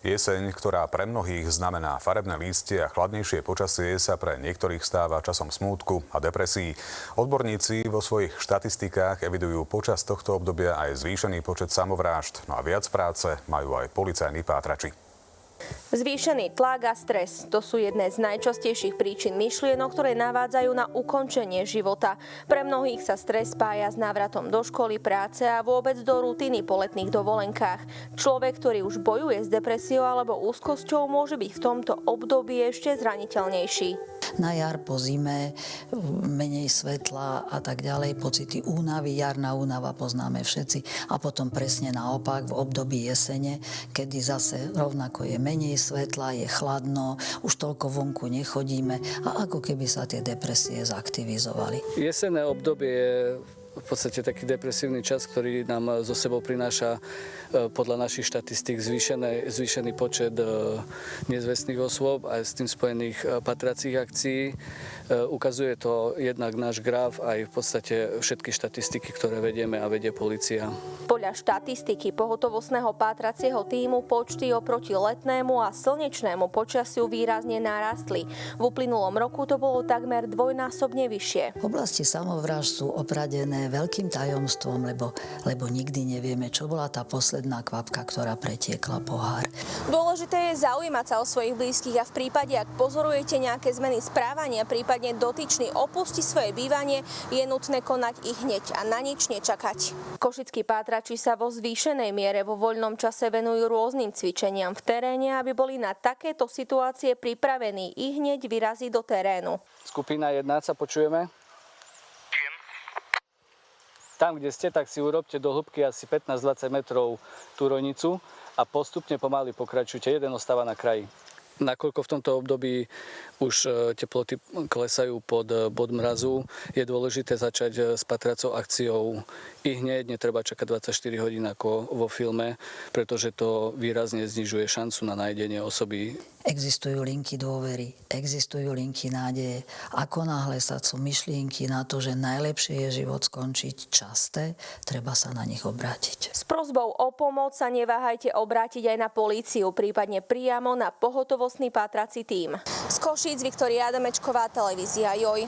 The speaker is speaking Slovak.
Jeseň, ktorá pre mnohých znamená farebné lístie a chladnejšie počasie, sa pre niektorých stáva časom smútku a depresií. Odborníci vo svojich štatistikách evidujú počas tohto obdobia aj zvýšený počet samovrážd, no a viac práce majú aj policajní pátrači. Zvýšený tlak a stres – to sú jedné z najčastejších príčin myšlienok, ktoré navádzajú na ukončenie života. Pre mnohých sa stres spája s návratom do školy, práce a vôbec do rutiny po letných dovolenkách. Človek, ktorý už bojuje s depresiou alebo úzkosťou, môže byť v tomto období ešte zraniteľnejší. Na jar, po zime, menej svetla a tak ďalej, pocity únavy, jarná únava poznáme všetci. A potom presne naopak v období jesene, kedy zase rovnako je menej svetla, je chladno, už toľko vonku nechodíme a ako keby sa tie depresie zaktivizovali. Jesenné obdobie je v podstate taký depresívny čas, ktorý nám zo sebou prináša podľa našich štatistík zvýšený počet nezvestných osôb a s tým spojených patracích akcií. Ukazuje to jednak náš graf aj v podstate všetky štatistiky, ktoré vedieme a vedie polícia. Podľa štatistiky pohotovostného pátracieho tímu počty oproti letnému a slnečnému počasiu výrazne narastli. V uplynulom roku to bolo takmer dvojnásobne vyššie. V oblasti samovrážd sú opradené veľkým tajomstvom, lebo nikdy nevieme, čo bola tá posledná kvapka, ktorá pretiekla pohár. Dôležité je zaujímať sa o svojich blízkych a v prípade, ak pozorujete nejaké zmeny správania, prípadne dotyčný opustí svoje bývanie, je nutné konať i hneď a na nič nečakať. Košickí pátrači sa vo zvýšenej miere vo voľnom čase venujú rôznym cvičeniam v teréne, aby boli na takéto situácie pripravení i hneď vyraziť do terénu. Skupina 1 sa počujeme? Tam, kde ste, tak si urobte do hĺbky asi 15-20 metrov tú rojnicu a postupne pomaly pokračujte. Jeden ostáva na kraji. Nakoľko v tomto období už teploty klesajú pod bod mrazu, je dôležité začať s patracou akciou i hneď, netreba čakať 24 hodín ako vo filme, pretože to výrazne znižuje šancu na nájdenie osoby. Existujú linky dôvery, existujú linky nádeje. Ako náhle sa sú myšlienky na to, že najlepšie je život skončiť časté, treba sa na nich obrátiť. S prosbou o pomoc sa neváhajte obrátiť aj na políciu, prípadne priamo na pohotovostný pátrací tím. Z Košíc Viktória Adamečková, televízia JOJ.